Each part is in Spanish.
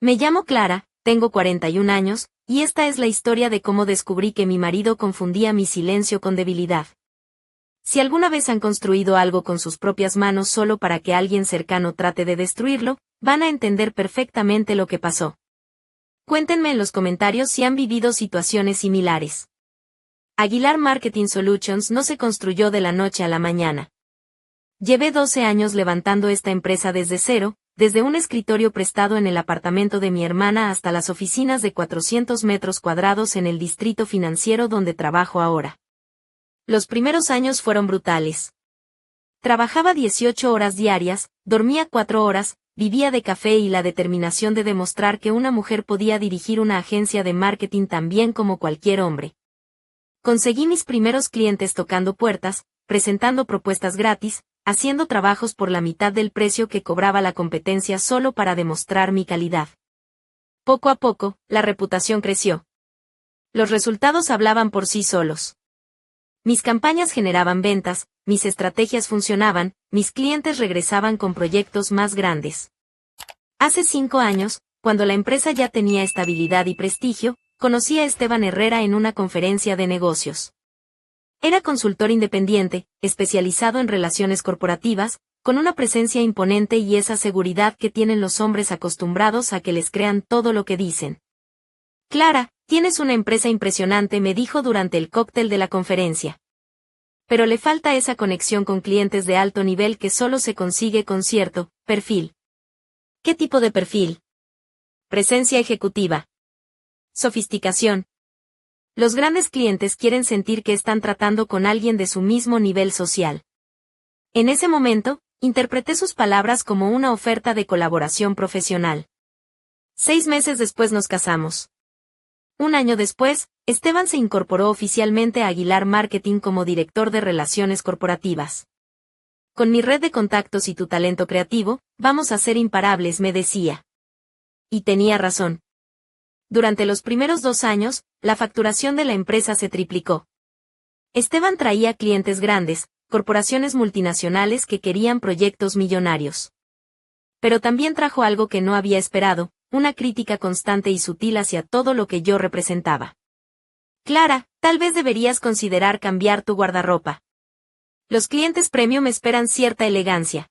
Me llamo Clara, tengo 41 años, y esta es la historia de cómo descubrí que mi marido confundía mi silencio con debilidad. Si alguna vez han construido algo con sus propias manos solo para que alguien cercano trate de destruirlo, van a entender perfectamente lo que pasó. Cuéntenme en los comentarios si han vivido situaciones similares. Aguilar Marketing Solutions no se construyó de la noche a la mañana. Llevé 12 años levantando esta empresa desde cero, desde un escritorio prestado en el apartamento de mi hermana hasta las oficinas de 400 metros cuadrados en el distrito financiero donde trabajo ahora. Los primeros años fueron brutales. Trabajaba 18 horas diarias, dormía 4 horas, vivía de café y la determinación de demostrar que una mujer podía dirigir una agencia de marketing tan bien como cualquier hombre. Conseguí mis primeros clientes tocando puertas, presentando propuestas gratis, haciendo trabajos por la mitad del precio que cobraba la competencia solo para demostrar mi calidad. Poco a poco, la reputación creció. Los resultados hablaban por sí solos. Mis campañas generaban ventas, mis estrategias funcionaban, mis clientes regresaban con proyectos más grandes. Hace 5 años, cuando la empresa ya tenía estabilidad y prestigio, conocí a Esteban Herrera en una conferencia de negocios. Era consultor independiente, especializado en relaciones corporativas, con una presencia imponente y esa seguridad que tienen los hombres acostumbrados a que les crean todo lo que dicen. Clara, tienes una empresa impresionante, me dijo durante el cóctel de la conferencia. Pero le falta esa conexión con clientes de alto nivel que solo se consigue con cierto perfil. ¿Qué tipo de perfil? Presencia ejecutiva. Sofisticación. Los grandes clientes quieren sentir que están tratando con alguien de su mismo nivel social. En ese momento, interpreté sus palabras como una oferta de colaboración profesional. 6 meses después nos casamos. Un año después, Esteban se incorporó oficialmente a Aguilar Marketing como director de relaciones corporativas. Con mi red de contactos y tu talento creativo, vamos a ser imparables, me decía. Y tenía razón. Durante los primeros 2 años, la facturación de la empresa se triplicó. Esteban traía clientes grandes, corporaciones multinacionales que querían proyectos millonarios. Pero también trajo algo que no había esperado, una crítica constante y sutil hacia todo lo que yo representaba. Clara, tal vez deberías considerar cambiar tu guardarropa. Los clientes premium esperan cierta elegancia.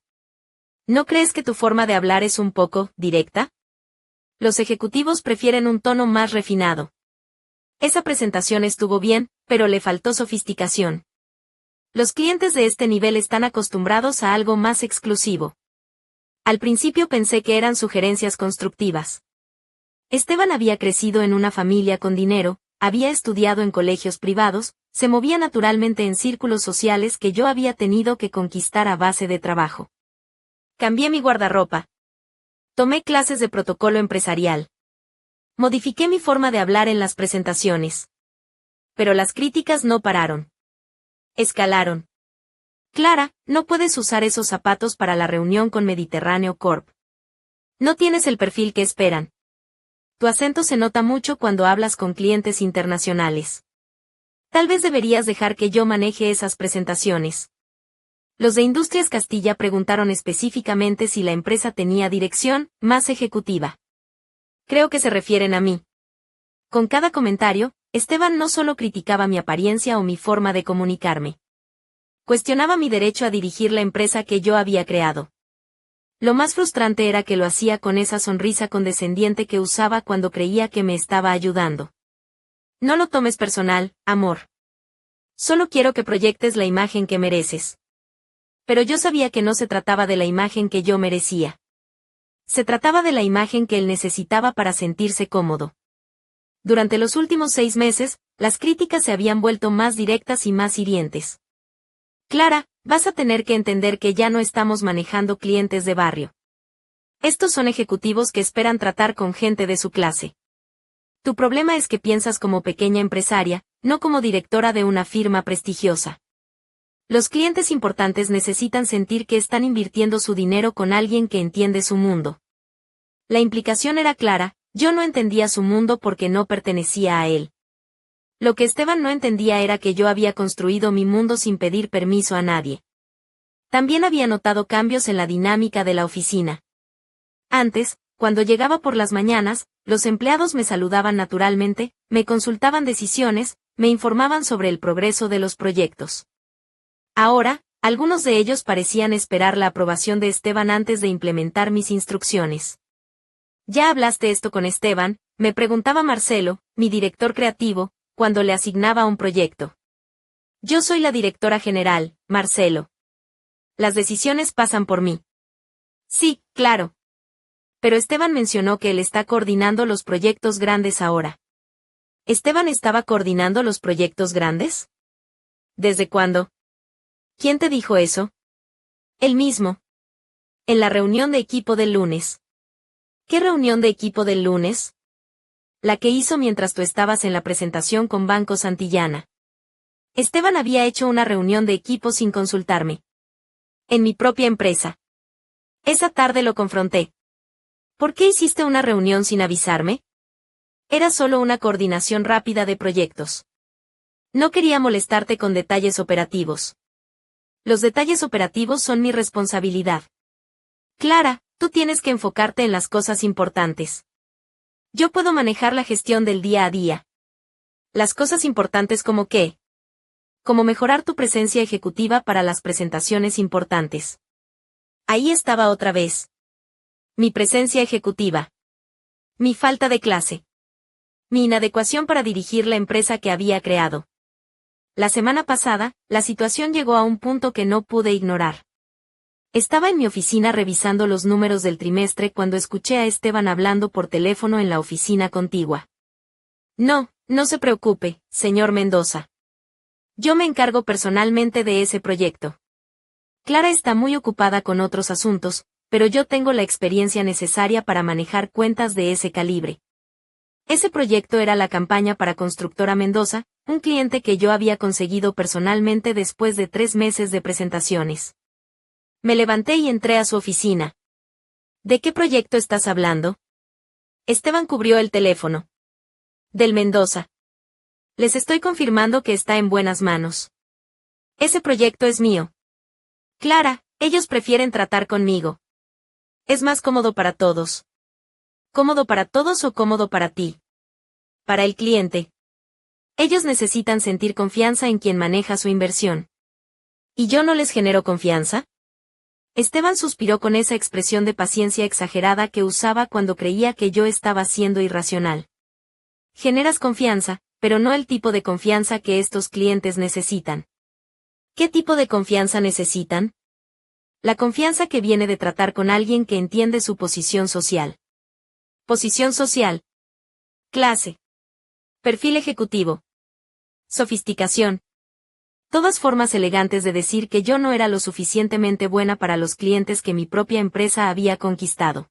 ¿No crees que tu forma de hablar es un poco directa? Los ejecutivos prefieren un tono más refinado. Esa presentación estuvo bien, pero le faltó sofisticación. Los clientes de este nivel están acostumbrados a algo más exclusivo. Al principio pensé que eran sugerencias constructivas. Esteban había crecido en una familia con dinero, había estudiado en colegios privados, se movía naturalmente en círculos sociales que yo había tenido que conquistar a base de trabajo. Cambié mi guardarropa. Tomé clases de protocolo empresarial. Modifiqué mi forma de hablar en las presentaciones. Pero las críticas no pararon. Escalaron. Clara, no puedes usar esos zapatos para la reunión con Mediterráneo Corp. No tienes el perfil que esperan. Tu acento se nota mucho cuando hablas con clientes internacionales. Tal vez deberías dejar que yo maneje esas presentaciones. Los de Industrias Castilla preguntaron específicamente si la empresa tenía dirección más ejecutiva. Creo que se refieren a mí. Con cada comentario, Esteban no solo criticaba mi apariencia o mi forma de comunicarme. Cuestionaba mi derecho a dirigir la empresa que yo había creado. Lo más frustrante era que lo hacía con esa sonrisa condescendiente que usaba cuando creía que me estaba ayudando. No lo tomes personal, amor. Solo quiero que proyectes la imagen que mereces. Pero yo sabía que no se trataba de la imagen que yo merecía. Se trataba de la imagen que él necesitaba para sentirse cómodo. Durante los últimos 6 meses, las críticas se habían vuelto más directas y más hirientes. Clara, vas a tener que entender que ya no estamos manejando clientes de barrio. Estos son ejecutivos que esperan tratar con gente de su clase. Tu problema es que piensas como pequeña empresaria, no como directora de una firma prestigiosa. Los clientes importantes necesitan sentir que están invirtiendo su dinero con alguien que entiende su mundo. La implicación era clara, yo no entendía su mundo porque no pertenecía a él. Lo que Esteban no entendía era que yo había construido mi mundo sin pedir permiso a nadie. También había notado cambios en la dinámica de la oficina. Antes, cuando llegaba por las mañanas, los empleados me saludaban naturalmente, me consultaban decisiones, me informaban sobre el progreso de los proyectos. Ahora, algunos de ellos parecían esperar la aprobación de Esteban antes de implementar mis instrucciones. ¿Ya hablaste esto con Esteban?, me preguntaba Marcelo, mi director creativo, cuando le asignaba un proyecto. Yo soy la directora general, Marcelo. Las decisiones pasan por mí. Sí, claro. Pero Esteban mencionó que él está coordinando los proyectos grandes ahora. ¿Esteban estaba coordinando los proyectos grandes? ¿Desde cuándo? ¿Quién te dijo eso? Él mismo. En la reunión de equipo del lunes. ¿Qué reunión de equipo del lunes? La que hizo mientras tú estabas en la presentación con Banco Santillana. Esteban había hecho una reunión de equipo sin consultarme. En mi propia empresa. Esa tarde lo confronté. ¿Por qué hiciste una reunión sin avisarme? Era solo una coordinación rápida de proyectos. No quería molestarte con detalles operativos. Los detalles operativos son mi responsabilidad. Clara, tú tienes que enfocarte en las cosas importantes. Yo puedo manejar la gestión del día a día. Las cosas importantes como qué. Como mejorar tu presencia ejecutiva para las presentaciones importantes. Ahí estaba otra vez. Mi presencia ejecutiva. Mi falta de clase. Mi inadecuación para dirigir la empresa que había creado. La semana pasada, la situación llegó a un punto que no pude ignorar. Estaba en mi oficina revisando los números del trimestre cuando escuché a Esteban hablando por teléfono en la oficina contigua. No, no se preocupe, señor Mendoza. Yo me encargo personalmente de ese proyecto. Clara está muy ocupada con otros asuntos, pero yo tengo la experiencia necesaria para manejar cuentas de ese calibre. Ese proyecto era la campaña para Constructora Mendoza, un cliente que yo había conseguido personalmente después de 3 meses de presentaciones. Me levanté y entré a su oficina. ¿De qué proyecto estás hablando? Esteban cubrió el teléfono. Del Mendoza. Les estoy confirmando que está en buenas manos. Ese proyecto es mío. Clara, ellos prefieren tratar conmigo. Es más cómodo para todos. ¿Cómodo para todos o cómodo para ti? Para el cliente. Ellos necesitan sentir confianza en quien maneja su inversión. ¿Y yo no les genero confianza? Esteban suspiró con esa expresión de paciencia exagerada que usaba cuando creía que yo estaba siendo irracional. Generas confianza, pero no el tipo de confianza que estos clientes necesitan. ¿Qué tipo de confianza necesitan? La confianza que viene de tratar con alguien que entiende su posición social. Posición social. Clase. Perfil ejecutivo. Sofisticación. Todas formas elegantes de decir que yo no era lo suficientemente buena para los clientes que mi propia empresa había conquistado.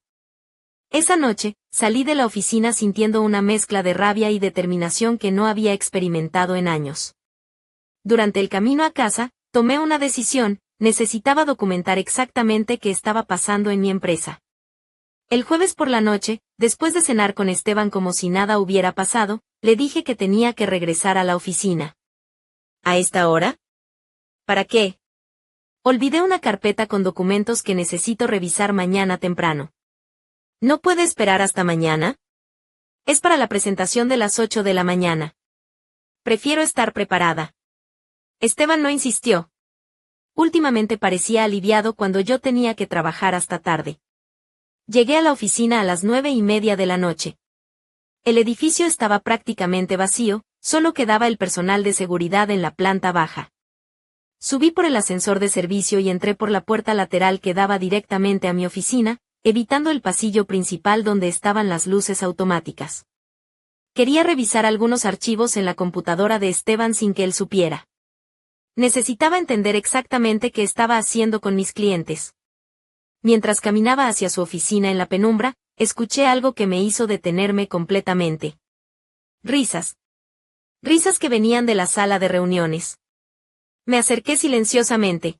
Esa noche, salí de la oficina sintiendo una mezcla de rabia y determinación que no había experimentado en años. Durante el camino a casa, tomé una decisión, necesitaba documentar exactamente qué estaba pasando en mi empresa. El jueves por la noche, después de cenar con Esteban como si nada hubiera pasado, le dije que tenía que regresar a la oficina. ¿A esta hora? ¿Para qué? Olvidé una carpeta con documentos que necesito revisar mañana temprano. ¿No puede esperar hasta mañana? Es para la presentación de las 8 de la mañana. Prefiero estar preparada. Esteban no insistió. Últimamente parecía aliviado cuando yo tenía que trabajar hasta tarde. Llegué a la oficina a las 9:30 de la noche. El edificio estaba prácticamente vacío, solo quedaba el personal de seguridad en la planta baja. Subí por el ascensor de servicio y entré por la puerta lateral que daba directamente a mi oficina, evitando el pasillo principal donde estaban las luces automáticas. Quería revisar algunos archivos en la computadora de Esteban sin que él supiera. Necesitaba entender exactamente qué estaba haciendo con mis clientes. Mientras caminaba hacia su oficina en la penumbra, escuché algo que me hizo detenerme completamente. Risas. Risas que venían de la sala de reuniones. Me acerqué silenciosamente.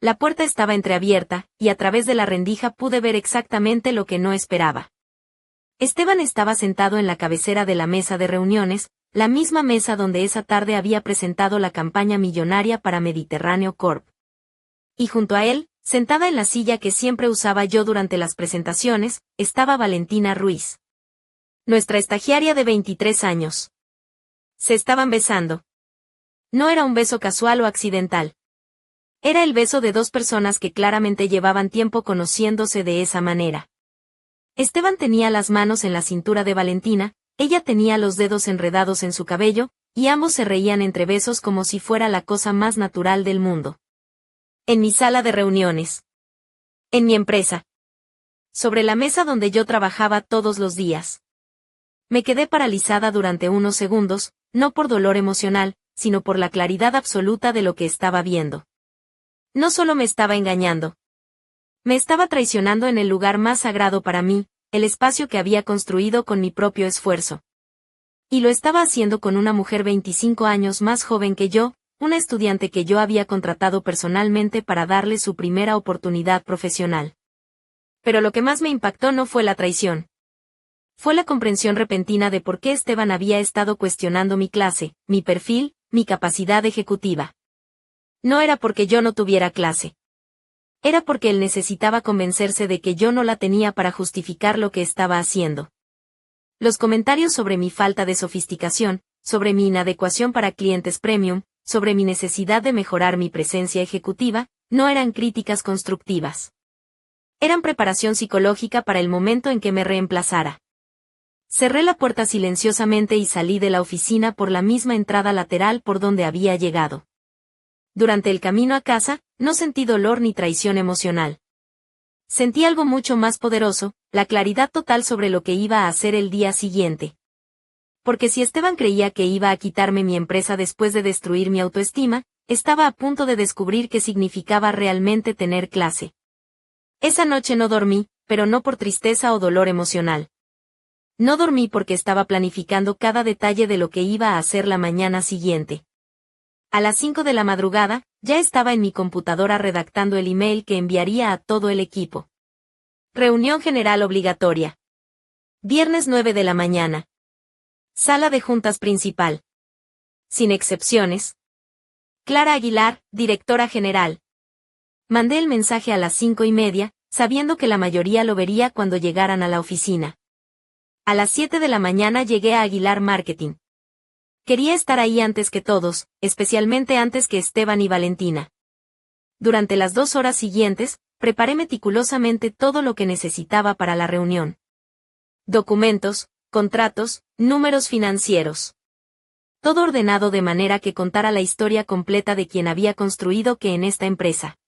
La puerta estaba entreabierta, y a través de la rendija pude ver exactamente lo que no esperaba. Esteban estaba sentado en la cabecera de la mesa de reuniones, la misma mesa donde esa tarde había presentado la campaña millonaria para Mediterráneo Corp. Y junto a él, Sentada en la silla que siempre usaba yo durante las presentaciones, estaba Valentina Ruiz, nuestra estagiaria de 23 años. Se estaban besando. No era un beso casual o accidental. Era el beso de dos personas que claramente llevaban tiempo conociéndose de esa manera. Esteban tenía las manos en la cintura de Valentina, ella tenía los dedos enredados en su cabello, y ambos se reían entre besos como si fuera la cosa más natural del mundo. En mi sala de reuniones. En mi empresa. Sobre la mesa donde yo trabajaba todos los días. Me quedé paralizada durante unos segundos, no por dolor emocional, sino por la claridad absoluta de lo que estaba viendo. No solo me estaba engañando. Me estaba traicionando en el lugar más sagrado para mí, el espacio que había construido con mi propio esfuerzo. Y lo estaba haciendo con una mujer 25 años más joven que yo, una estudiante que yo había contratado personalmente para darle su primera oportunidad profesional. Pero lo que más me impactó no fue la traición. Fue la comprensión repentina de por qué Esteban había estado cuestionando mi clase, mi perfil, mi capacidad ejecutiva. No era porque yo no tuviera clase. Era porque él necesitaba convencerse de que yo no la tenía para justificar lo que estaba haciendo. Los comentarios sobre mi falta de sofisticación, sobre mi inadecuación para clientes premium, sobre mi necesidad de mejorar mi presencia ejecutiva, no eran críticas constructivas. Eran preparación psicológica para el momento en que me reemplazara. Cerré la puerta silenciosamente y salí de la oficina por la misma entrada lateral por donde había llegado. Durante el camino a casa, no sentí dolor ni traición emocional. Sentí algo mucho más poderoso, la claridad total sobre lo que iba a hacer el día siguiente. Porque si Esteban creía que iba a quitarme mi empresa después de destruir mi autoestima, estaba a punto de descubrir qué significaba realmente tener clase. Esa noche no dormí, pero no por tristeza o dolor emocional. No dormí porque estaba planificando cada detalle de lo que iba a hacer la mañana siguiente. A las 5 de la madrugada, ya estaba en mi computadora redactando el email que enviaría a todo el equipo. Reunión general obligatoria. Viernes 9 de la mañana. Sala de juntas principal. Sin excepciones. Clara Aguilar, directora general. Mandé el mensaje a las 5:30, sabiendo que la mayoría lo vería cuando llegaran a la oficina. A las 7 de la mañana llegué a Aguilar Marketing. Quería estar ahí antes que todos, especialmente antes que Esteban y Valentina. Durante las 2 horas siguientes, preparé meticulosamente todo lo que necesitaba para la reunión. Documentos, contratos, números financieros. Todo ordenado de manera que contara la historia completa de quien había construido que en esta empresa.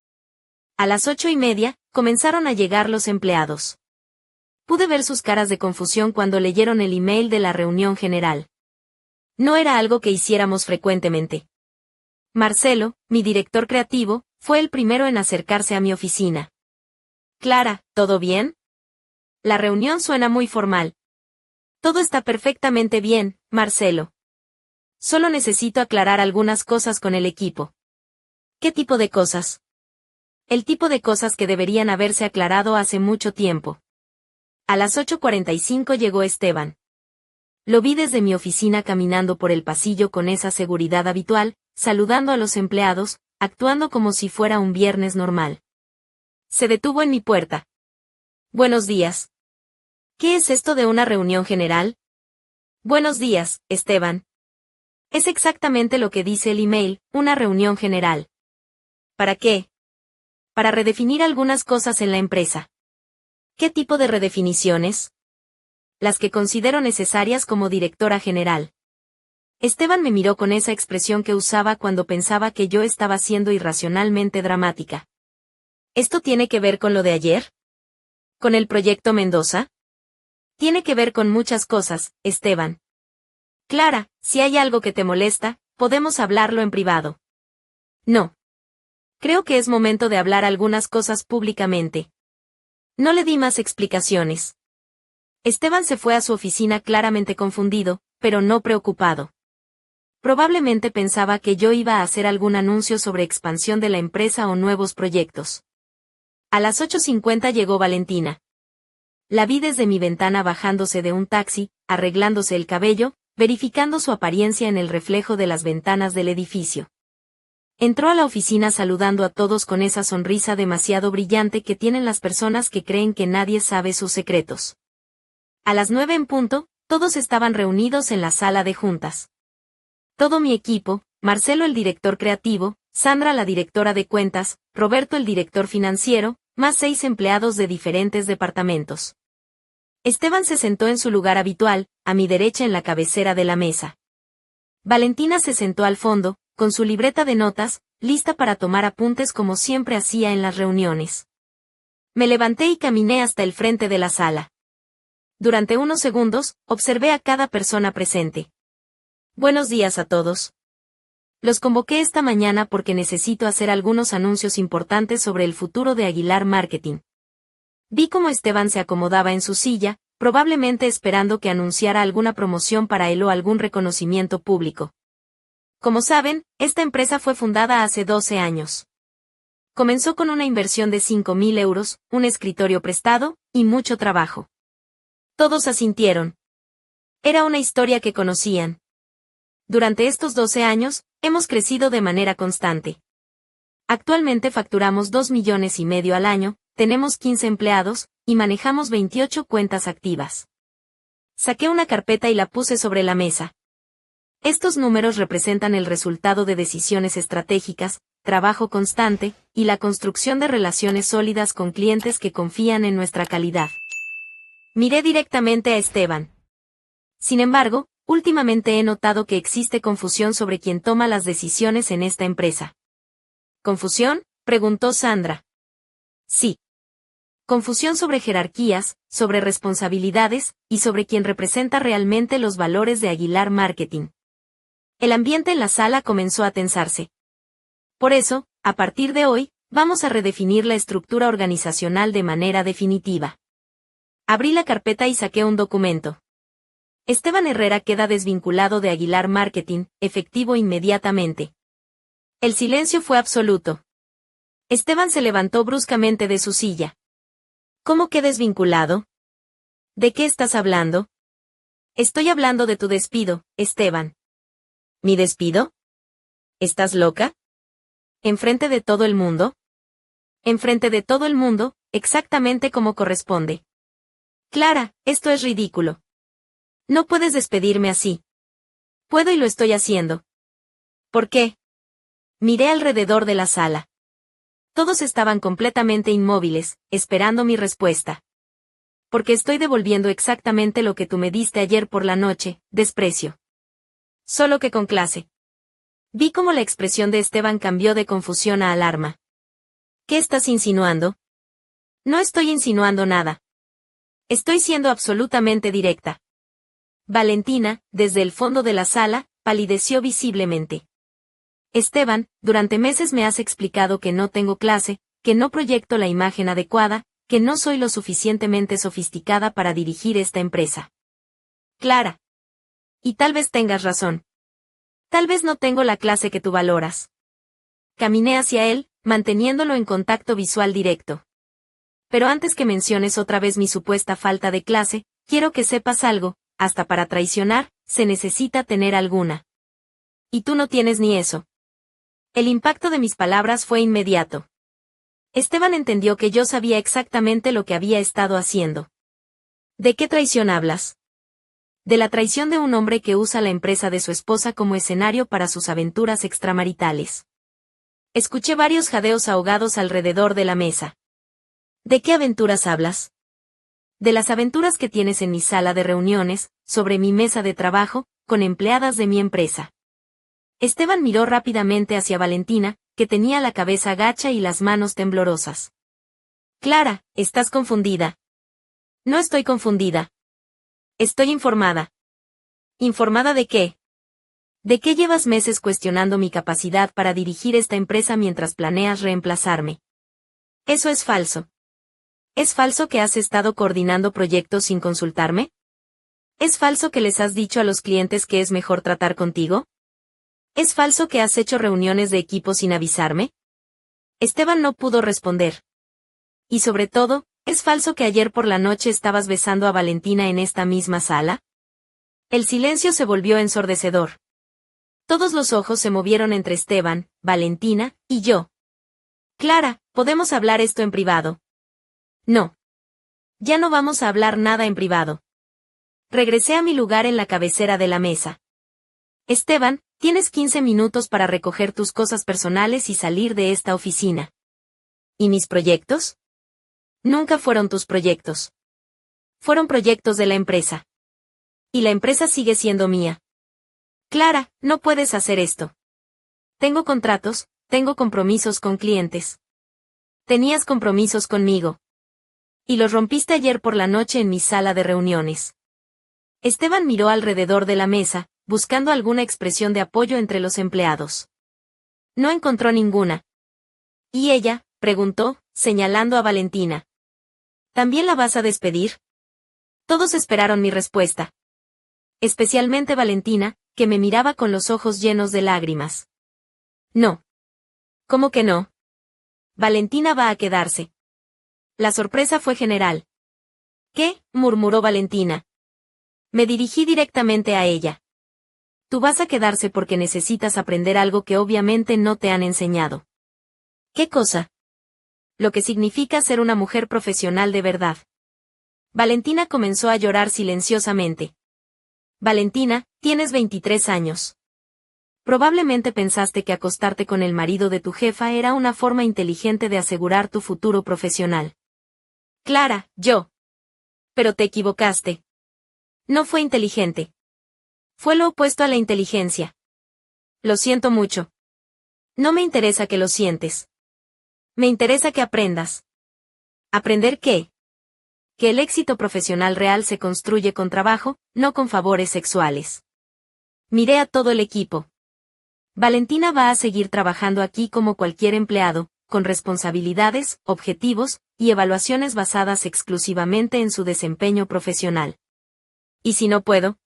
A las 8:30, comenzaron a llegar los empleados. Pude ver sus caras de confusión cuando leyeron el email de la reunión general. No era algo que hiciéramos frecuentemente. Marcelo, mi director creativo, fue el primero en acercarse a mi oficina. Clara, ¿todo bien? La reunión suena muy formal. Todo está perfectamente bien, Marcelo. Solo necesito aclarar algunas cosas con el equipo. ¿Qué tipo de cosas? El tipo de cosas que deberían haberse aclarado hace mucho tiempo. A las 8:45 llegó Esteban. Lo vi desde mi oficina caminando por el pasillo con esa seguridad habitual, saludando a los empleados, actuando como si fuera un viernes normal. Se detuvo en mi puerta. Buenos días. ¿Qué es esto de una reunión general? Buenos días, Esteban. Es exactamente lo que dice el email, una reunión general. ¿Para qué? Para redefinir algunas cosas en la empresa. ¿Qué tipo de redefiniciones? Las que considero necesarias como directora general. Esteban me miró con esa expresión que usaba cuando pensaba que yo estaba siendo irracionalmente dramática. ¿Esto tiene que ver con lo de ayer? ¿Con el proyecto Mendoza? Tiene que ver con muchas cosas, Esteban. Clara, si hay algo que te molesta, podemos hablarlo en privado. No. Creo que es momento de hablar algunas cosas públicamente. No le di más explicaciones. Esteban se fue a su oficina claramente confundido, pero no preocupado. Probablemente pensaba que yo iba a hacer algún anuncio sobre expansión de la empresa o nuevos proyectos. A las 8:50 llegó Valentina. La vi desde mi ventana bajándose de un taxi, arreglándose el cabello, verificando su apariencia en el reflejo de las ventanas del edificio. Entró a la oficina saludando a todos con esa sonrisa demasiado brillante que tienen las personas que creen que nadie sabe sus secretos. A las 9 en punto, todos estaban reunidos en la sala de juntas. Todo mi equipo, Marcelo el director creativo, Sandra la directora de cuentas, Roberto el director financiero, más 6 empleados de diferentes departamentos. Esteban se sentó en su lugar habitual, a mi derecha en la cabecera de la mesa. Valentina se sentó al fondo, con su libreta de notas, lista para tomar apuntes como siempre hacía en las reuniones. Me levanté y caminé hasta el frente de la sala. Durante unos segundos, observé a cada persona presente. Buenos días a todos. Los convoqué esta mañana porque necesito hacer algunos anuncios importantes sobre el futuro de Aguilar Marketing. Vi cómo Esteban se acomodaba en su silla, probablemente esperando que anunciara alguna promoción para él o algún reconocimiento público. Como saben, esta empresa fue fundada hace 12 años. Comenzó con una inversión de 5.000 euros, un escritorio prestado, y mucho trabajo. Todos asintieron. Era una historia que conocían. Durante estos 12 años, hemos crecido de manera constante. Actualmente facturamos 2,5 millones al año, tenemos 15 empleados, y manejamos 28 cuentas activas. Saqué una carpeta y la puse sobre la mesa. Estos números representan el resultado de decisiones estratégicas, trabajo constante, y la construcción de relaciones sólidas con clientes que confían en nuestra calidad. Miré directamente a Esteban. Sin embargo, últimamente he notado que existe confusión sobre quién toma las decisiones en esta empresa. ¿Confusión?, preguntó Sandra. Sí. Confusión sobre jerarquías, sobre responsabilidades, y sobre quién representa realmente los valores de Aguilar Marketing. El ambiente en la sala comenzó a tensarse. Por eso, a partir de hoy, vamos a redefinir la estructura organizacional de manera definitiva. Abrí la carpeta y saqué un documento. Esteban Herrera queda desvinculado de Aguilar Marketing, efectivo inmediatamente. El silencio fue absoluto. Esteban se levantó bruscamente de su silla. ¿Cómo que desvinculado? ¿De qué estás hablando? Estoy hablando de tu despido, Esteban. ¿Mi despido? ¿Estás loca? ¿Enfrente de todo el mundo? Enfrente de todo el mundo, exactamente como corresponde. Clara, esto es ridículo. No puedes despedirme así. Puedo y lo estoy haciendo. ¿Por qué? Miré alrededor de la sala. Todos estaban completamente inmóviles, esperando mi respuesta. Porque estoy devolviendo exactamente lo que tú me diste ayer por la noche, desprecio. Solo que con clase. Vi cómo la expresión de Esteban cambió de confusión a alarma. ¿Qué estás insinuando? No estoy insinuando nada. Estoy siendo absolutamente directa. Valentina, desde el fondo de la sala, palideció visiblemente. Esteban, durante meses me has explicado que no tengo clase, que no proyecto la imagen adecuada, que no soy lo suficientemente sofisticada para dirigir esta empresa. Clara. Y tal vez tengas razón. Tal vez no tengo la clase que tú valoras. Caminé hacia él, manteniéndolo en contacto visual directo. Pero antes que menciones otra vez mi supuesta falta de clase, quiero que sepas algo, hasta para traicionar, se necesita tener alguna. Y tú no tienes ni eso. El impacto de mis palabras fue inmediato. Esteban entendió que yo sabía exactamente lo que había estado haciendo. ¿De qué traición hablas? De la traición de un hombre que usa la empresa de su esposa como escenario para sus aventuras extramaritales. Escuché varios jadeos ahogados alrededor de la mesa. ¿De qué aventuras hablas? De las aventuras que tienes en mi sala de reuniones, sobre mi mesa de trabajo, con empleadas de mi empresa. Esteban miró rápidamente hacia Valentina, que tenía la cabeza gacha y las manos temblorosas. Clara, estás confundida. No estoy confundida. Estoy informada. ¿Informada de qué? ¿De qué llevas meses cuestionando mi capacidad para dirigir esta empresa mientras planeas reemplazarme? Eso es falso. ¿Es falso que has estado coordinando proyectos sin consultarme? ¿Es falso que les has dicho a los clientes que es mejor tratar contigo? ¿Es falso que has hecho reuniones de equipo sin avisarme? Esteban no pudo responder. Y sobre todo, ¿es falso que ayer por la noche estabas besando a Valentina en esta misma sala? El silencio se volvió ensordecedor. Todos los ojos se movieron entre Esteban, Valentina, y yo. Clara, ¿podemos hablar esto en privado? No. Ya no vamos a hablar nada en privado. Regresé a mi lugar en la cabecera de la mesa. Esteban, tienes 15 minutos para recoger tus cosas personales y salir de esta oficina. ¿Y mis proyectos? Nunca fueron tus proyectos. Fueron proyectos de la empresa. Y la empresa sigue siendo mía. Clara, no puedes hacer esto. Tengo contratos, tengo compromisos con clientes. Tenías compromisos conmigo. Y los rompiste ayer por la noche en mi sala de reuniones. Esteban miró alrededor de la mesa, buscando alguna expresión de apoyo entre los empleados. No encontró ninguna. ¿Y ella?, preguntó, señalando a Valentina. ¿También la vas a despedir? Todos esperaron mi respuesta. Especialmente Valentina, que me miraba con los ojos llenos de lágrimas. No. ¿Cómo que no? Valentina va a quedarse. La sorpresa fue general. ¿Qué?, murmuró Valentina. Me dirigí directamente a ella. Tú vas a quedarse porque necesitas aprender algo que obviamente no te han enseñado. ¿Qué cosa? Lo que significa ser una mujer profesional de verdad. Valentina comenzó a llorar silenciosamente. Valentina, tienes 23 años. Probablemente pensaste que acostarte con el marido de tu jefa era una forma inteligente de asegurar tu futuro profesional. Clara, yo. Pero te equivocaste. No fue inteligente. Fue lo opuesto a la inteligencia. Lo siento mucho. No me interesa que lo sientes. Me interesa que aprendas. ¿Aprender qué? Que el éxito profesional real se construye con trabajo, no con favores sexuales. Miré a todo el equipo. Valentina va a seguir trabajando aquí como cualquier empleado, con responsabilidades, objetivos, y evaluaciones basadas exclusivamente en su desempeño profesional. ¿Y si no puedo?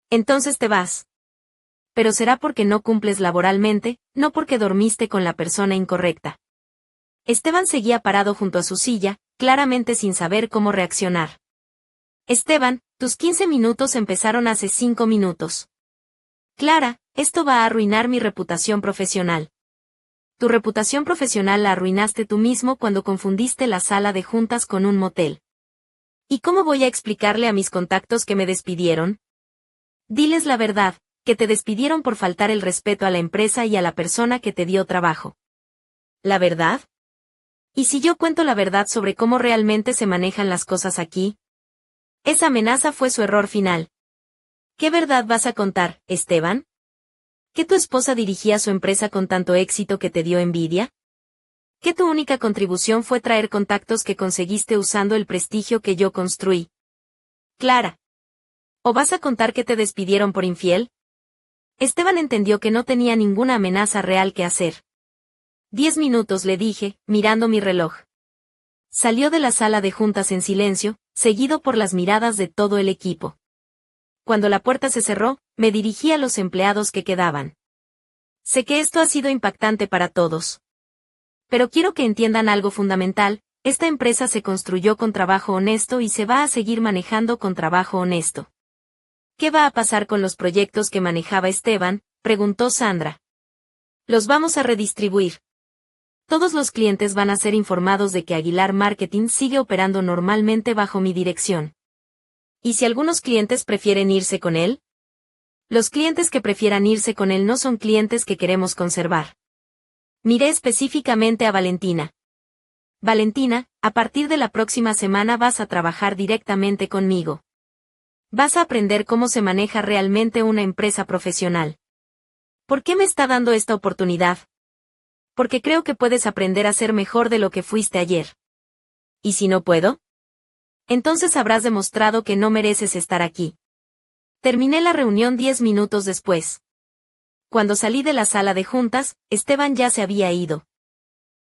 Entonces te vas. Pero será porque no cumples laboralmente, no porque dormiste con la persona incorrecta. Esteban seguía parado junto a su silla, claramente sin saber cómo reaccionar. Esteban, tus 15 minutos empezaron hace 5 minutos. Clara, esto va a arruinar mi reputación profesional. Tu reputación profesional la arruinaste tú mismo cuando confundiste la sala de juntas con un motel. ¿Y cómo voy a explicarle a mis contactos que me despidieron? Diles la verdad, que te despidieron por faltar el respeto a la empresa y a la persona que te dio trabajo. ¿La verdad? ¿Y si yo cuento la verdad sobre cómo realmente se manejan las cosas aquí? Esa amenaza fue su error final. ¿Qué verdad vas a contar, Esteban? ¿Que tu esposa dirigía su empresa con tanto éxito que te dio envidia? ¿Que tu única contribución fue traer contactos que conseguiste usando el prestigio que yo construí? Clara. ¿O vas a contar que te despidieron por infiel? Esteban entendió que no tenía ninguna amenaza real que hacer. 10 minutos, le dije, mirando mi reloj. Salió de la sala de juntas en silencio, seguido por las miradas de todo el equipo. Cuando la puerta se cerró, me dirigí a los empleados que quedaban. Sé que esto ha sido impactante para todos. Pero quiero que entiendan algo fundamental: esta empresa se construyó con trabajo honesto y se va a seguir manejando con trabajo honesto. ¿Qué va a pasar con los proyectos que manejaba Esteban?, preguntó Sandra. Los vamos a redistribuir. Todos los clientes van a ser informados de que Aguilar Marketing sigue operando normalmente bajo mi dirección. ¿Y si algunos clientes prefieren irse con él? Los clientes que prefieran irse con él no son clientes que queremos conservar. Miré específicamente a Valentina. Valentina, a partir de la próxima semana vas a trabajar directamente conmigo. Vas a aprender cómo se maneja realmente una empresa profesional. ¿Por qué me está dando esta oportunidad? Porque creo que puedes aprender a ser mejor de lo que fuiste ayer. ¿Y si no puedo? Entonces habrás demostrado que no mereces estar aquí. Terminé la reunión 10 minutos después. Cuando salí de la sala de juntas, Esteban ya se había ido.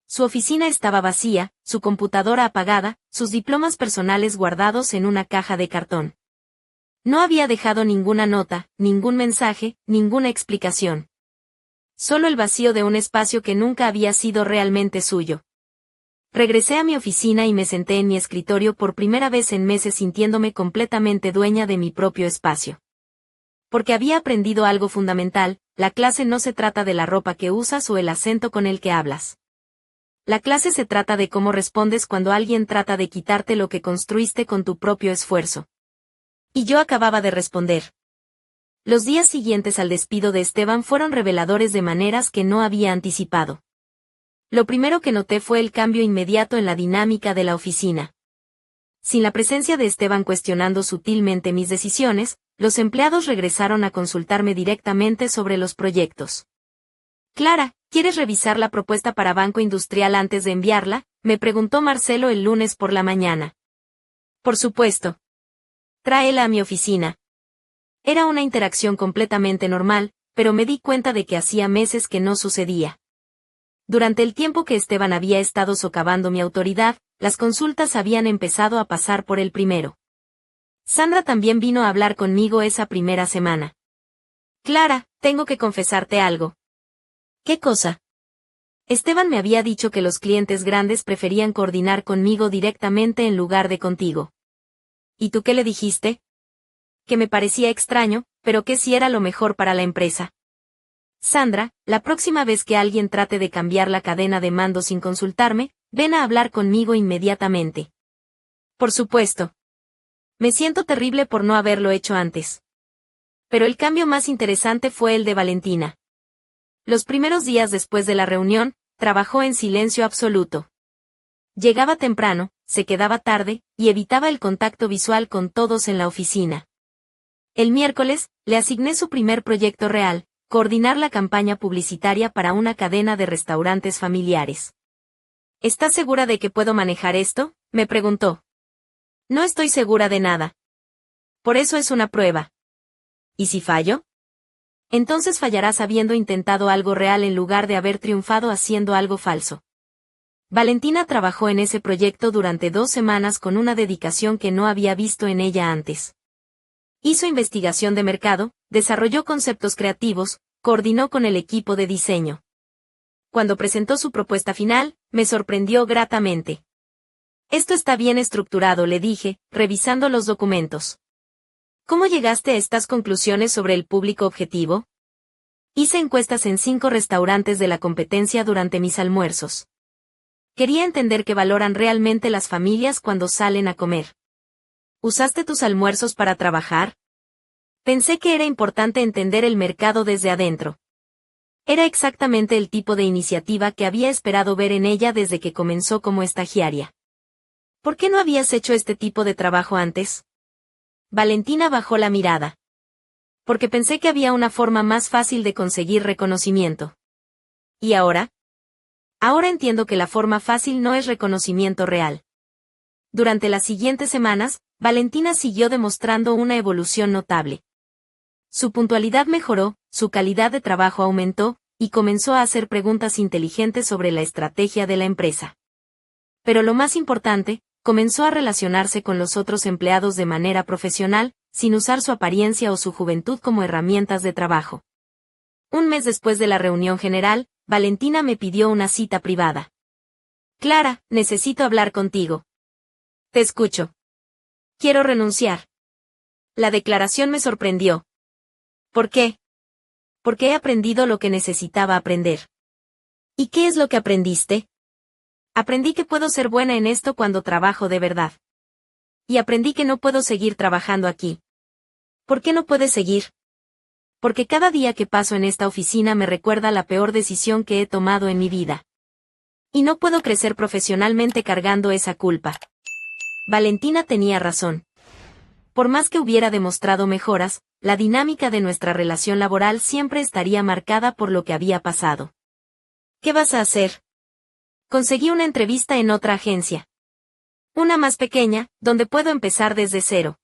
Su oficina estaba vacía, su computadora apagada, sus diplomas personales guardados en una caja de cartón. No había dejado ninguna nota, ningún mensaje, ninguna explicación. Solo el vacío de un espacio que nunca había sido realmente suyo. Regresé a mi oficina y me senté en mi escritorio por primera vez en meses, sintiéndome completamente dueña de mi propio espacio. Porque había aprendido algo fundamental: la clase no se trata de la ropa que usas o el acento con el que hablas. La clase se trata de cómo respondes cuando alguien trata de quitarte lo que construiste con tu propio esfuerzo. Y yo acababa de responder. Los días siguientes al despido de Esteban fueron reveladores de maneras que no había anticipado. Lo primero que noté fue el cambio inmediato en la dinámica de la oficina. Sin la presencia de Esteban cuestionando sutilmente mis decisiones, los empleados regresaron a consultarme directamente sobre los proyectos. Clara, ¿quieres revisar la propuesta para Banco Industrial antes de enviarla?, me preguntó Marcelo el lunes por la mañana. Por supuesto. Tráela a mi oficina. Era una interacción completamente normal, pero me di cuenta de que hacía meses que no sucedía. Durante el tiempo que Esteban había estado socavando mi autoridad, las consultas habían empezado a pasar por el primero. Sandra también vino a hablar conmigo esa primera semana. Clara, tengo que confesarte algo. ¿Qué cosa? Esteban me había dicho que los clientes grandes preferían coordinar conmigo directamente en lugar de contigo. ¿Y tú qué le dijiste? Que me parecía extraño, pero que sí era lo mejor para la empresa. Sandra, la próxima vez que alguien trate de cambiar la cadena de mando sin consultarme, ven a hablar conmigo inmediatamente. Por supuesto. Me siento terrible por no haberlo hecho antes. Pero el cambio más interesante fue el de Valentina. Los primeros días después de la reunión, trabajó en silencio absoluto. Llegaba temprano, se quedaba tarde, y evitaba el contacto visual con todos en la oficina. El miércoles, le asigné su primer proyecto real, coordinar la campaña publicitaria para una cadena de restaurantes familiares. ¿Estás segura de que puedo manejar esto?, me preguntó. No estoy segura de nada. Por eso es una prueba. ¿Y si fallo? Entonces fallarás habiendo intentado algo real en lugar de haber triunfado haciendo algo falso. Valentina trabajó en ese proyecto durante 2 semanas con una dedicación que no había visto en ella antes. Hizo investigación de mercado, desarrolló conceptos creativos, coordinó con el equipo de diseño. Cuando presentó su propuesta final, me sorprendió gratamente. Esto está bien estructurado, le dije, revisando los documentos. ¿Cómo llegaste a estas conclusiones sobre el público objetivo? Hice encuestas en 5 restaurantes de la competencia durante mis almuerzos. Quería entender qué valoran realmente las familias cuando salen a comer. ¿Usaste tus almuerzos para trabajar? Pensé que era importante entender el mercado desde adentro. Era exactamente el tipo de iniciativa que había esperado ver en ella desde que comenzó como estagiaria. ¿Por qué no habías hecho este tipo de trabajo antes? Valentina bajó la mirada. Porque pensé que había una forma más fácil de conseguir reconocimiento. ¿Y ahora? Ahora entiendo que la forma fácil no es reconocimiento real. Durante las siguientes semanas, Valentina siguió demostrando una evolución notable. Su puntualidad mejoró, su calidad de trabajo aumentó, y comenzó a hacer preguntas inteligentes sobre la estrategia de la empresa. Pero lo más importante, comenzó a relacionarse con los otros empleados de manera profesional, sin usar su apariencia o su juventud como herramientas de trabajo. Un mes después de la reunión general, Valentina me pidió una cita privada. Clara, necesito hablar contigo. Te escucho. Quiero renunciar. La declaración me sorprendió. ¿Por qué? Porque he aprendido lo que necesitaba aprender. ¿Y qué es lo que aprendiste? Aprendí que puedo ser buena en esto cuando trabajo de verdad. Y aprendí que no puedo seguir trabajando aquí. ¿Por qué no puedes seguir? Porque cada día que paso en esta oficina me recuerda la peor decisión que he tomado en mi vida. Y no puedo crecer profesionalmente cargando esa culpa. Valentina tenía razón. Por más que hubiera demostrado mejoras, la dinámica de nuestra relación laboral siempre estaría marcada por lo que había pasado. ¿Qué vas a hacer? Conseguí una entrevista en otra agencia. Una más pequeña, donde puedo empezar desde cero.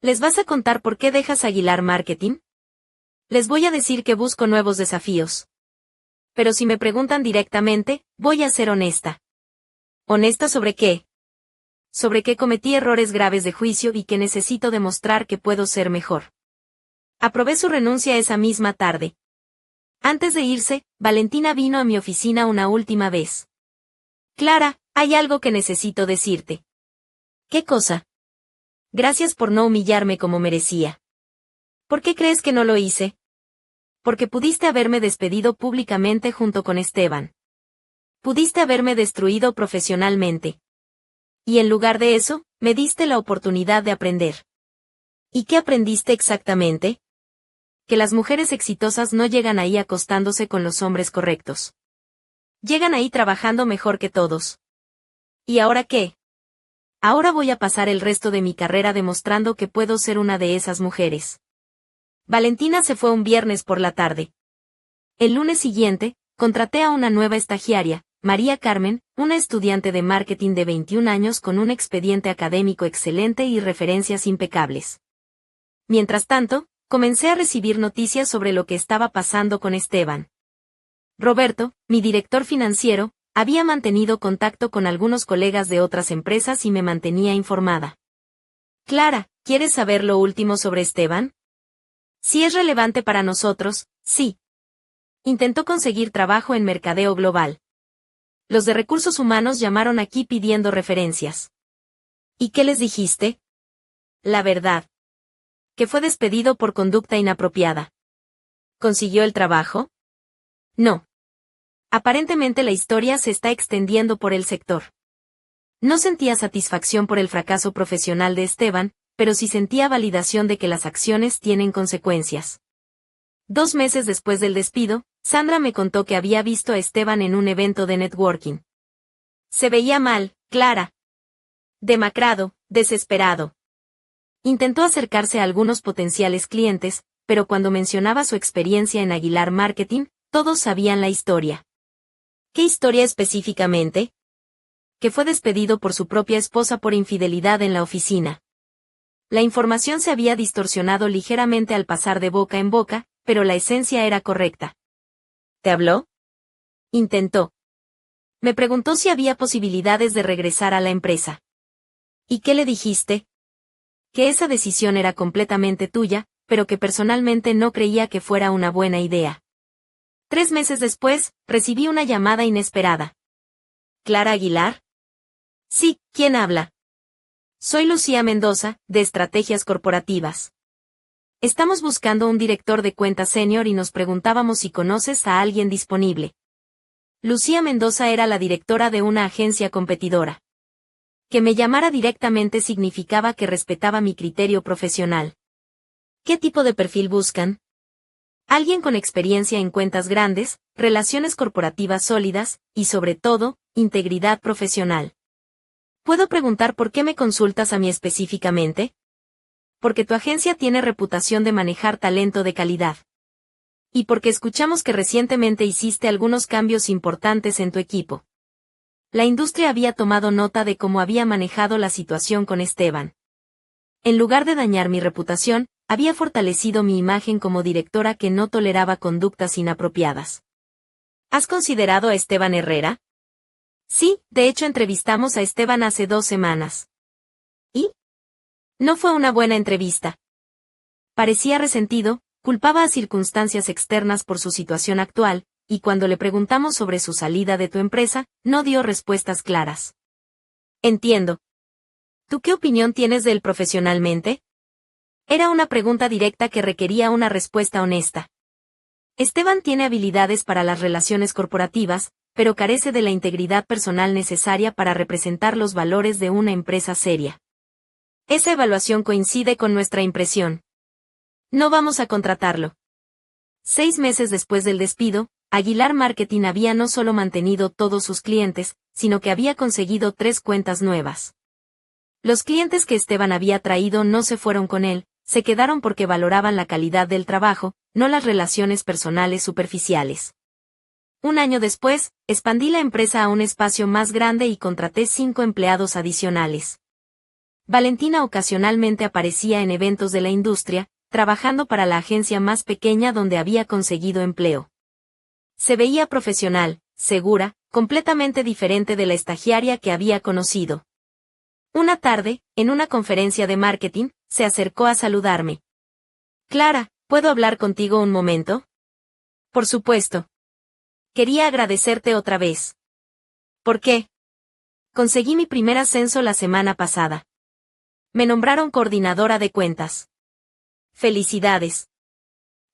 ¿Les vas a contar por qué dejas Aguilar Marketing? Les voy a decir que busco nuevos desafíos. Pero si me preguntan directamente, voy a ser honesta. ¿Honesta sobre qué? Sobre que cometí errores graves de juicio y que necesito demostrar que puedo ser mejor. Aprobé su renuncia esa misma tarde. Antes de irse, Valentina vino a mi oficina una última vez. Clara, hay algo que necesito decirte. ¿Qué cosa? Gracias por no humillarme como merecía. ¿Por qué crees que no lo hice? Porque pudiste haberme despedido públicamente junto con Esteban. Pudiste haberme destruido profesionalmente. Y en lugar de eso, me diste la oportunidad de aprender. ¿Y qué aprendiste exactamente? Que las mujeres exitosas no llegan ahí acostándose con los hombres correctos. Llegan ahí trabajando mejor que todos. ¿Y ahora qué? Ahora voy a pasar el resto de mi carrera demostrando que puedo ser una de esas mujeres. Valentina se fue un viernes por la tarde. El lunes siguiente, contraté a una nueva estagiaria, María Carmen, una estudiante de marketing de 21 años con un expediente académico excelente y referencias impecables. Mientras tanto, comencé a recibir noticias sobre lo que estaba pasando con Esteban. Roberto, mi director financiero, había mantenido contacto con algunos colegas de otras empresas y me mantenía informada. Clara, ¿quieres saber lo último sobre Esteban? Si es relevante para nosotros, sí. Intentó conseguir trabajo en mercadeo global. Los de recursos humanos llamaron aquí pidiendo referencias. ¿Y qué les dijiste? La verdad. Que fue despedido por conducta inapropiada. ¿Consiguió el trabajo? No. Aparentemente la historia se está extendiendo por el sector. No sentía satisfacción por el fracaso profesional de Esteban, pero sí sentía validación de que las acciones tienen consecuencias. 2 meses después del despido, Sandra me contó que había visto a Esteban en un evento de networking. Se veía mal, Clara. Demacrado, desesperado. Intentó acercarse a algunos potenciales clientes, pero cuando mencionaba su experiencia en Aguilar Marketing, todos sabían la historia. ¿Qué historia específicamente? Que fue despedido por su propia esposa por infidelidad en la oficina. La información se había distorsionado ligeramente al pasar de boca en boca, pero la esencia era correcta. ¿Te habló? Intentó. Me preguntó si había posibilidades de regresar a la empresa. ¿Y qué le dijiste? Que esa decisión era completamente tuya, pero que personalmente no creía que fuera una buena idea. 3 meses después, recibí una llamada inesperada. ¿Clara Aguilar? Sí, ¿quién habla? Soy Lucía Mendoza, de Estrategias Corporativas. Estamos buscando un director de cuenta senior y nos preguntábamos si conoces a alguien disponible. Lucía Mendoza era la directora de una agencia competidora. Que me llamara directamente significaba que respetaba mi criterio profesional. ¿Qué tipo de perfil buscan? Alguien con experiencia en cuentas grandes, relaciones corporativas sólidas, y sobre todo, integridad profesional. ¿Puedo preguntar por qué me consultas a mí específicamente? Porque tu agencia tiene reputación de manejar talento de calidad. Y porque escuchamos que recientemente hiciste algunos cambios importantes en tu equipo. La industria había tomado nota de cómo había manejado la situación con Esteban. En lugar de dañar mi reputación, había fortalecido mi imagen como directora que no toleraba conductas inapropiadas. ¿Has considerado a Esteban Herrera? Sí, de hecho entrevistamos a Esteban hace 2 semanas. ¿Y? No fue una buena entrevista. Parecía resentido, culpaba a circunstancias externas por su situación actual, y cuando le preguntamos sobre su salida de tu empresa, no dio respuestas claras. Entiendo. ¿Tú qué opinión tienes de él profesionalmente? Era una pregunta directa que requería una respuesta honesta. Esteban tiene habilidades para las relaciones corporativas, pero carece de la integridad personal necesaria para representar los valores de una empresa seria. Esa evaluación coincide con nuestra impresión. No vamos a contratarlo. 6 meses después del despido, Aguilar Marketing había no solo mantenido todos sus clientes, sino que había conseguido 3 cuentas nuevas. Los clientes que Esteban había traído no se fueron con él, se quedaron porque valoraban la calidad del trabajo, no las relaciones personales superficiales. 1 año después, expandí la empresa a un espacio más grande y contraté 5 empleados adicionales. Valentina ocasionalmente aparecía en eventos de la industria, trabajando para la agencia más pequeña donde había conseguido empleo. Se veía profesional, segura, completamente diferente de la estagiaria que había conocido. Una tarde, en una conferencia de marketing, se acercó a saludarme. Clara, ¿puedo hablar contigo un momento? Por supuesto. Quería agradecerte otra vez. ¿Por qué? Conseguí mi primer ascenso la semana pasada. Me nombraron coordinadora de cuentas. Felicidades.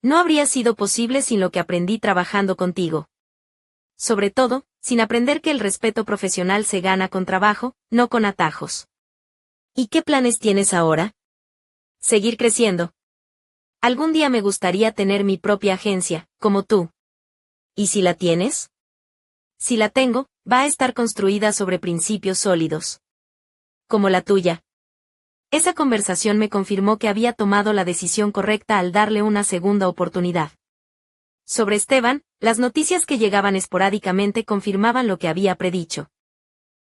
No habría sido posible sin lo que aprendí trabajando contigo. Sobre todo, sin aprender que el respeto profesional se gana con trabajo, no con atajos. ¿Y qué planes tienes ahora? Seguir creciendo. Algún día me gustaría tener mi propia agencia, como tú. ¿Y si la tienes? Si la tengo, va a estar construida sobre principios sólidos. Como la tuya. Esa conversación me confirmó que había tomado la decisión correcta al darle una segunda oportunidad. Sobre Esteban, las noticias que llegaban esporádicamente confirmaban lo que había predicho.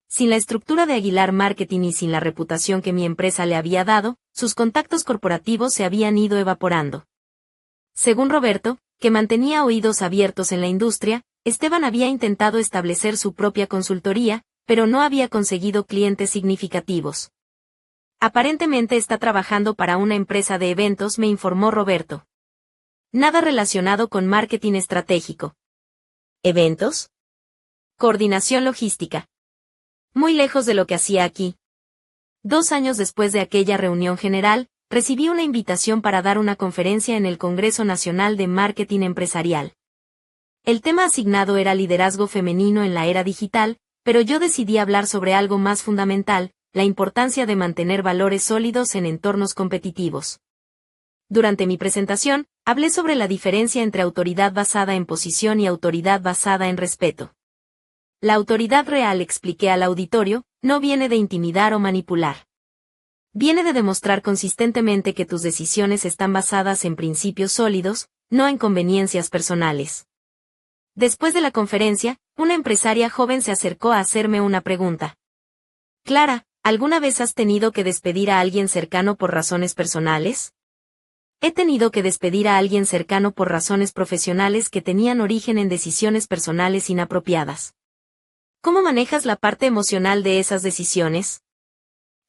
Sin la estructura de Aguilar Marketing y sin la reputación que mi empresa le había dado, sus contactos corporativos se habían ido evaporando. Según Roberto, que mantenía oídos abiertos en la industria, Esteban había intentado establecer su propia consultoría, pero no había conseguido clientes significativos. Aparentemente está trabajando para una empresa de eventos, me informó Roberto. Nada relacionado con marketing estratégico. ¿Eventos? Coordinación logística. Muy lejos de lo que hacía aquí. 2 años después de aquella reunión general, recibí una invitación para dar una conferencia en el Congreso Nacional de Marketing Empresarial. El tema asignado era liderazgo femenino en la era digital, pero yo decidí hablar sobre algo más fundamental, la importancia de mantener valores sólidos en entornos competitivos. Durante mi presentación, hablé sobre la diferencia entre autoridad basada en posición y autoridad basada en respeto. La autoridad real, expliqué al auditorio, no viene de intimidar o manipular. Viene de demostrar consistentemente que tus decisiones están basadas en principios sólidos, no en conveniencias personales. Después de la conferencia, una empresaria joven se acercó a hacerme una pregunta. Clara, ¿alguna vez has tenido que despedir a alguien cercano por razones personales? He tenido que despedir a alguien cercano por razones profesionales que tenían origen en decisiones personales inapropiadas. ¿Cómo manejas la parte emocional de esas decisiones?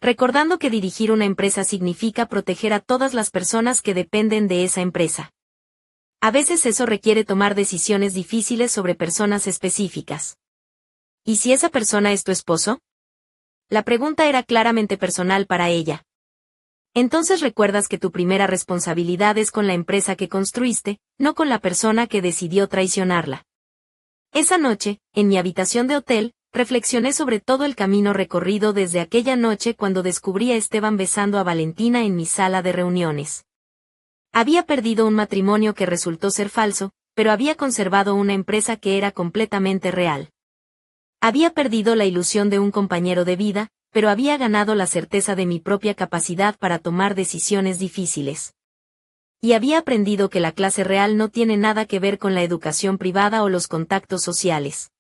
Recordando que dirigir una empresa significa proteger a todas las personas que dependen de esa empresa. A veces eso requiere tomar decisiones difíciles sobre personas específicas. ¿Y si esa persona es tu esposo? La pregunta era claramente personal para ella. Entonces recuerdas que tu primera responsabilidad es con la empresa que construiste, no con la persona que decidió traicionarla. Esa noche, en mi habitación de hotel, reflexioné sobre todo el camino recorrido desde aquella noche cuando descubrí a Esteban besando a Valentina en mi sala de reuniones. Había perdido un matrimonio que resultó ser falso, pero había conservado una empresa que era completamente real. Había perdido la ilusión de un compañero de vida, pero había ganado la certeza de mi propia capacidad para tomar decisiones difíciles. Y había aprendido que la clase real no tiene nada que ver con la educación privada o los contactos sociales.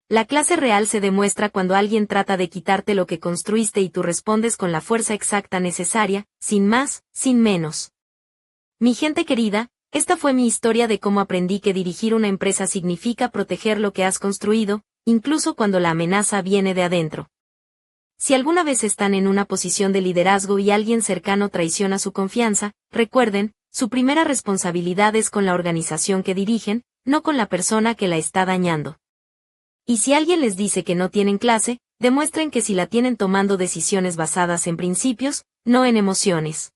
La clase real se demuestra cuando alguien trata de quitarte lo que construiste y tú respondes con la fuerza exacta necesaria, sin más, sin menos. Mi gente querida, esta fue mi historia de cómo aprendí que dirigir una empresa significa proteger lo que has construido, incluso cuando la amenaza viene de adentro. Si alguna vez están en una posición de liderazgo y alguien cercano traiciona su confianza, recuerden, su primera responsabilidad es con la organización que dirigen, no con la persona que la está dañando. Y si alguien les dice que no tienen clase, demuestren que sí la tienen tomando decisiones basadas en principios, no en emociones.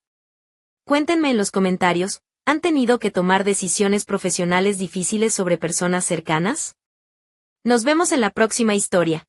Cuéntenme en los comentarios, ¿han tenido que tomar decisiones profesionales difíciles sobre personas cercanas? Nos vemos en la próxima historia.